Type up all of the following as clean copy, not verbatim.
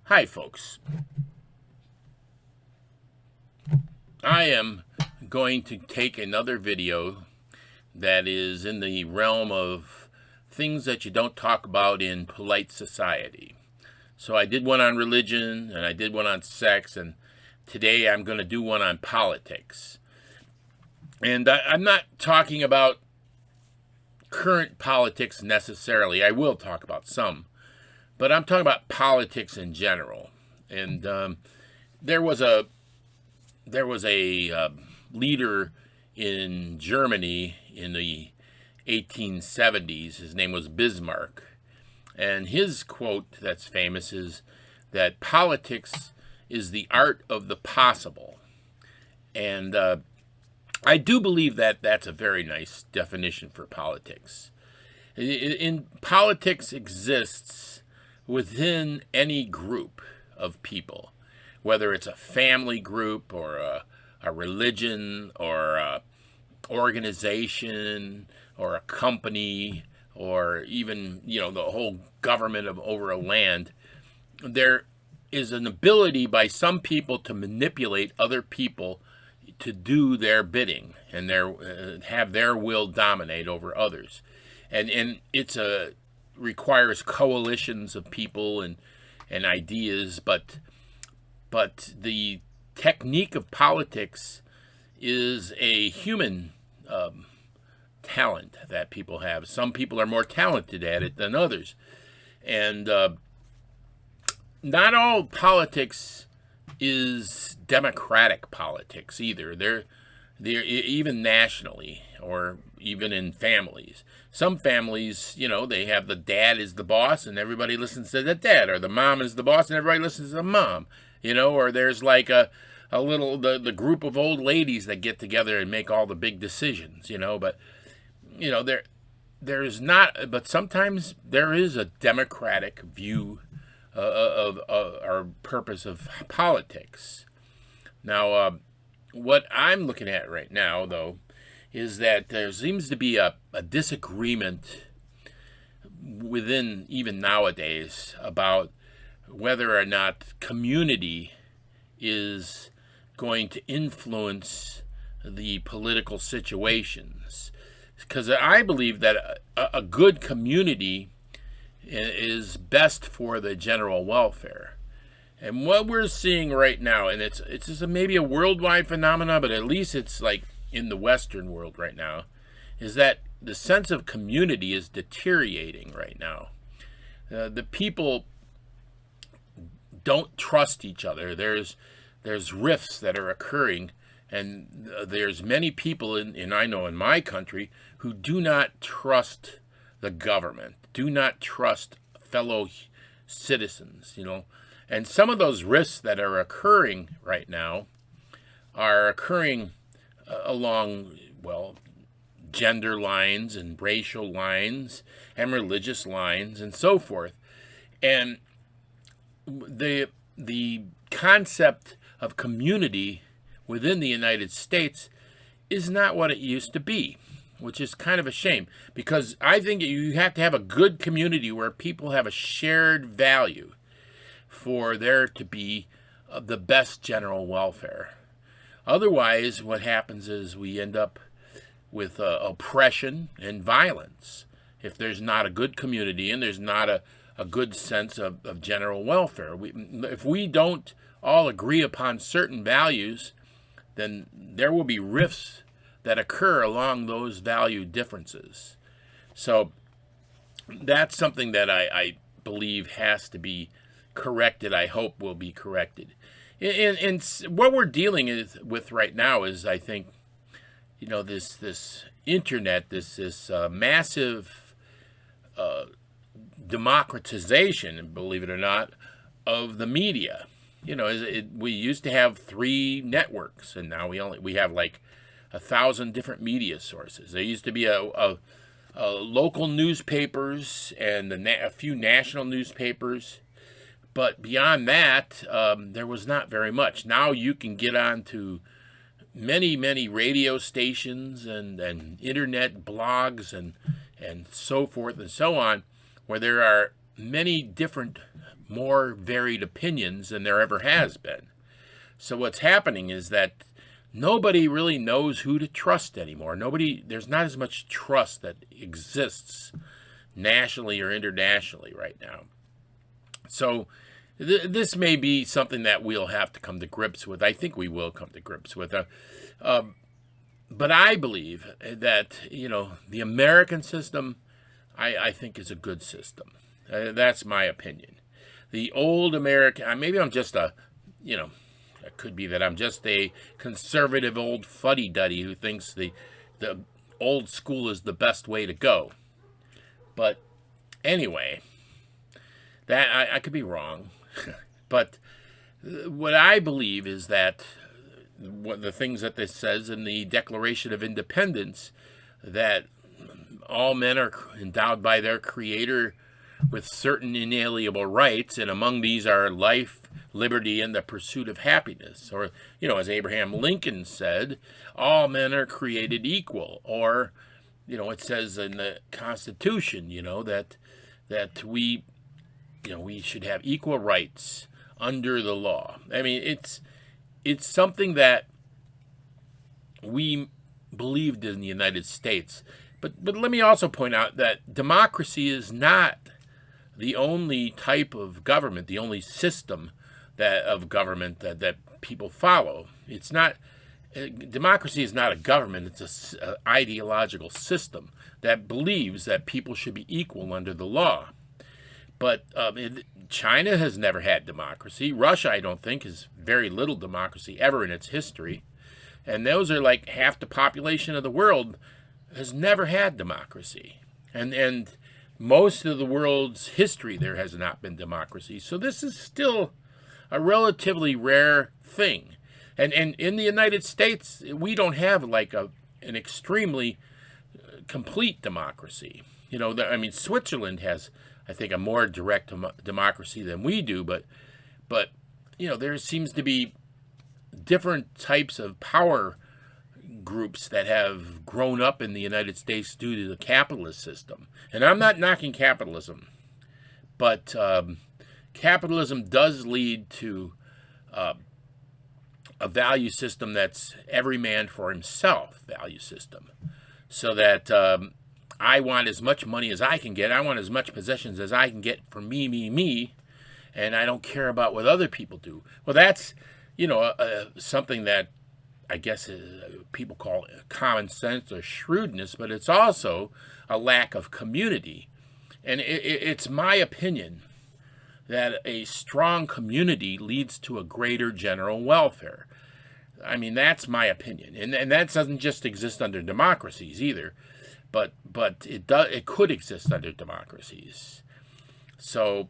Hi, folks. I am going to take another video that is in the realm of things that you don't talk about in polite society. So I did one on religion and I did one on sex, and today I'm going to do one on politics. And I'm not talking about current politics necessarily. I will talk about some, but I'm talking about politics in general. And there was a leader in Germany in the 1870s. His name was Bismarck. And his quote that's famous is that politics is the art of the possible. And I do believe that that's a very nice definition for politics. In politics exists within any group of people, whether it's a family group or a religion or a organization or a company or even the whole government of over a land. There is an ability by some people to manipulate other people to do their bidding and have their will dominate over others, and requires coalitions of people and ideas, but the technique of politics is a human talent that people have. Some people are more talented at it than others, and not all politics is democratic politics either. They're even nationally or even in families. Some families, they have the dad is the boss and everybody listens to the dad, or the mom is the boss and everybody listens to the mom. Or there's like a little the group of old ladies that get together and make all the big decisions. But there's not. But sometimes there is a democratic view of our purpose of politics. Now, what I'm looking at right now, though, is that there seems to be a disagreement within even nowadays about whether or not community is going to influence the political situations. Because I believe that a good community is best for the general welfare. And what we're seeing right now, and it's just maybe a worldwide phenomenon, but at least it's like in the Western world right now, is that the sense of community is deteriorating right now. The people don't trust each other. There's rifts that are occurring, and there's many people in I know in my country who do not trust the government, do not trust fellow citizens, And some of those rifts that are occurring right now are occurring along, gender lines and racial lines and religious lines and so forth. And the concept of community within the United States is not what it used to be, which is kind of a shame, because I think you have to have a good community where people have a shared value for there to be the best general welfare. Otherwise, what happens is we end up with oppression and violence if there's not a good community and there's not a good sense of general welfare. If we don't all agree upon certain values, then there will be rifts that occur along those value differences. So that's something that I believe has to be corrected. I hope will be corrected. And what we're dealing with right now is, I think, this internet, this massive democratization, believe it or not, of the media. We used to have 3 networks, and now we have like 1,000 different media sources. There used to be a local newspapers and a few national newspapers, but beyond that, there was not very much. Now you can get on to many radio stations and internet blogs and so forth and so on, where there are many different more varied opinions than there ever has been. So what's happening is that nobody really knows who to trust anymore. There's not as much trust that exists nationally or internationally right now. So this may be something that we'll have to come to grips with. I think we will come to grips with. But I believe that, the American system, I think is a good system. That's my opinion. The old American, maybe I'm just it could be that I'm just a conservative old fuddy-duddy who thinks the old school is the best way to go. But anyway, that I could be wrong. But what I believe is that the things that this says in the Declaration of Independence, that all men are endowed by their Creator with certain inalienable rights, and among these are life, liberty, and the pursuit of happiness. Or, as Abraham Lincoln said, all men are created equal. Or, it says in the Constitution, that we should have equal rights under the law. I mean, it's something that we believed in the United States. But let me also point out that democracy is not the only type of government, the only system of government that people follow. It's not. Democracy is not a government. It's an ideological system that believes that people should be equal under the law. But China has never had democracy. Russia, I don't think, has very little democracy ever in its history. And those are like half the population of the world has never had democracy. And most of the world's history there has not been democracy. So this is still a relatively rare thing. And in the United States, we don't have like an extremely complete democracy. Switzerland has, I think, a more direct democracy than we do, but there seems to be different types of power groups that have grown up in the United States due to the capitalist system. And I'm not knocking capitalism, but capitalism does lead to a value system that's every man for himself value system. So that I want as much money as I can get. I want as much possessions as I can get for me, and I don't care about what other people do. Well, that's, something that I guess people call common sense or shrewdness, but it's also a lack of community. And it's my opinion that a strong community leads to a greater general welfare. I mean, that's my opinion. And that doesn't just exist under democracies either, but it could exist under democracies. So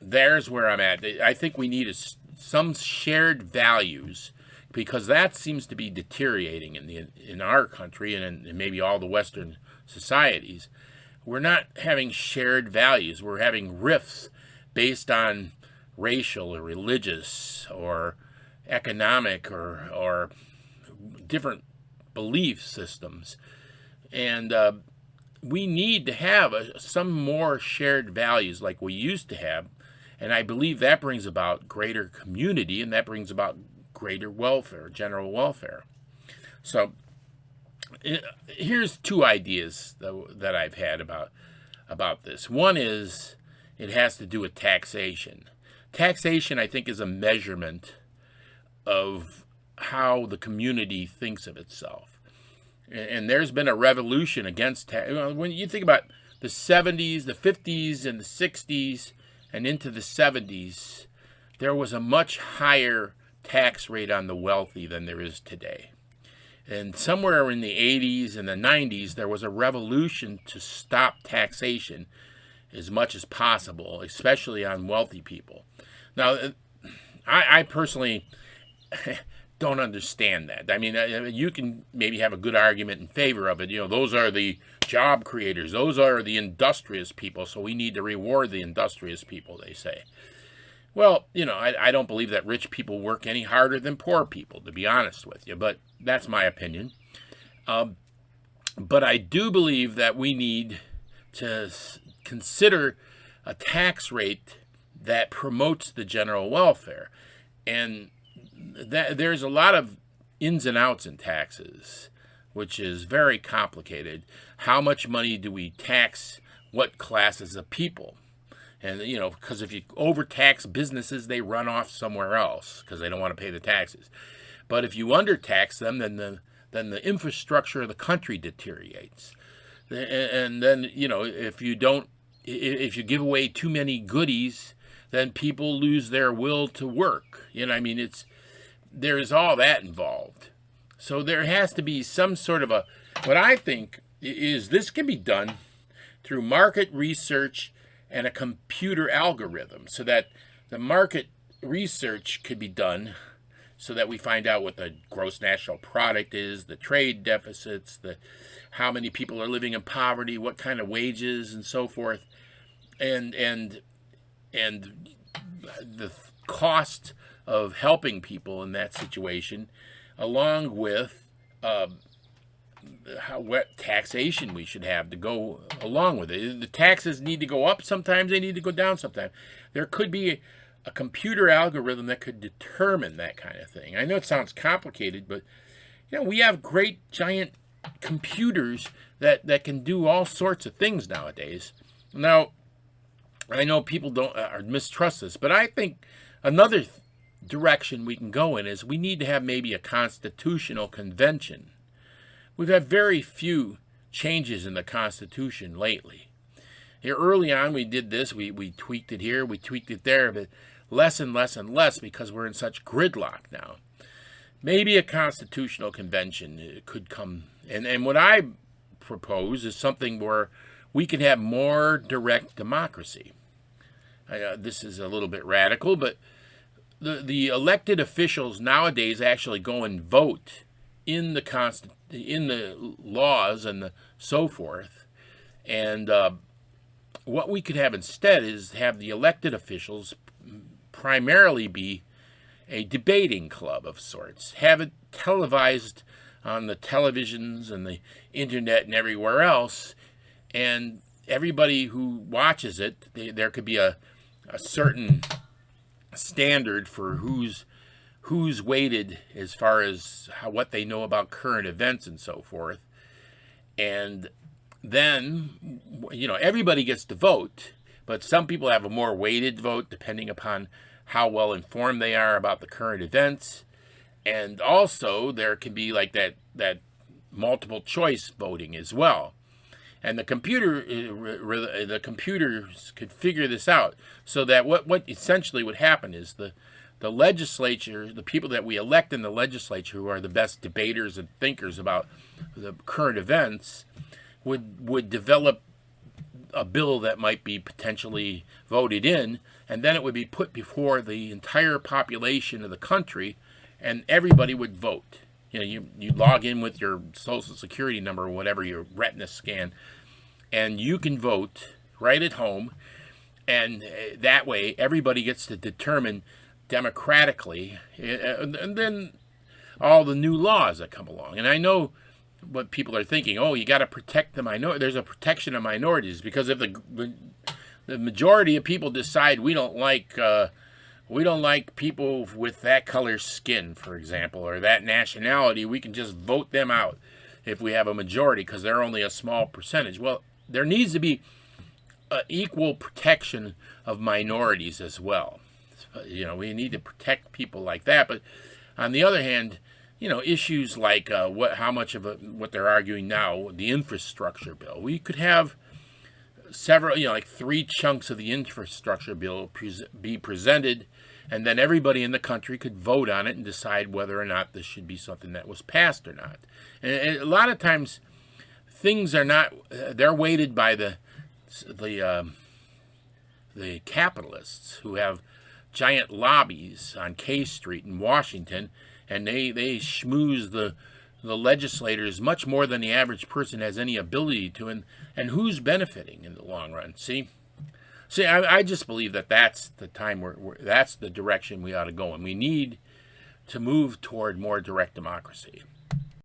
there's where I'm at. I think we need some shared values, because that seems to be deteriorating in our country and in maybe all the Western societies. We're not having shared values. We're having rifts based on racial or religious or economic or different belief systems. And we need to have some more shared values like we used to have. And I believe that brings about greater community, and that brings about greater welfare, general welfare. So here's two ideas that I've had about this. One is it has to do with taxation. Taxation, I think, is a measurement of how the community thinks of itself. And there's been a revolution against tax. When you think about the 70s, the 50s, and the 60s, and into the 70s, there was a much higher tax rate on the wealthy than there is today. And somewhere in the 80s and the 90s, there was a revolution to stop taxation as much as possible, especially on wealthy people. Now, I personally don't understand that. I mean, you can maybe have a good argument in favor of it. Those are the job creators. Those are the industrious people, so we need to reward the industrious people, they say. Well, I don't believe that rich people work any harder than poor people, to be honest with you, but that's my opinion. But I do believe that we need to consider a tax rate that promotes the general welfare. And there's a lot of ins and outs in taxes, which is very complicated. How much money do we tax what classes of people? And, because if you overtax businesses, they run off somewhere else because they don't want to pay the taxes. But if you undertax them, then the infrastructure of the country deteriorates. And then, if you give away too many goodies, then people lose their will to work. There's all that involved. So there has to be some sort of what I think is this can be done through market research and a computer algorithm, so that the market research could be done so that we find out what the gross national product is, the trade deficits, how many people are living in poverty, what kind of wages, and so forth, and the cost of helping people in that situation, along with what taxation we should have to go along with it. The taxes need to go up sometimes, they need to go down sometimes. There could be a computer algorithm that could determine that kind of thing. I know it sounds complicated, but we have great giant computers that can do all sorts of things nowadays. Now, I know people don't mistrust this, but I think another direction we can go in is we need to have maybe a constitutional convention. We've had very few changes in the Constitution lately. Here early on we did this, we tweaked it here, we tweaked it there, but less and less and less because we're in such gridlock now. Maybe a constitutional convention could come, and what I propose is something where we can have more direct democracy. This is a little bit radical, but the elected officials nowadays actually go and vote in the laws and so forth. And what we could have instead is have the elected officials primarily be a debating club of sorts. Have it televised on the televisions and the internet and everywhere else. And everybody who watches it, there could be a certain standard for who's weighted as far as what they know about current events and so forth. And then, everybody gets to vote, but some people have a more weighted vote depending upon how well informed they are about the current events. And also there can be like that multiple choice voting as well. And the computers could figure this out, so that what essentially would happen is the legislature, the people that we elect in the legislature, who are the best debaters and thinkers about the current events, would develop a bill that might be potentially voted in, and then it would be put before the entire population of the country, and everybody would vote. You log in with your social security number or whatever, your retina scan, and you can vote right at home, and that way everybody gets to determine democratically, and then all the new laws that come along. And I know what people are thinking, you got to protect the minority. There's a protection of minorities, because if the majority of people decide we don't like people with that color skin, for example, or that nationality, we can just vote them out if we have a majority, because they're only a small percentage. Well, there needs to be equal protection of minorities as well. We need to protect people like that. But on the other hand, issues like how much of what they're arguing now, the infrastructure bill, we could have several, like 3 chunks of the infrastructure bill be presented, and then everybody in the country could vote on it and decide whether or not this should be something that was passed or not. And a lot of times things are not, they're weighted by the capitalists who have giant lobbies on K Street in Washington, and they schmooze the legislators much more than the average person has any ability to, and who's benefiting in the long run? See, I just believe that that's the time that's the direction we ought to go, and we need to move toward more direct democracy.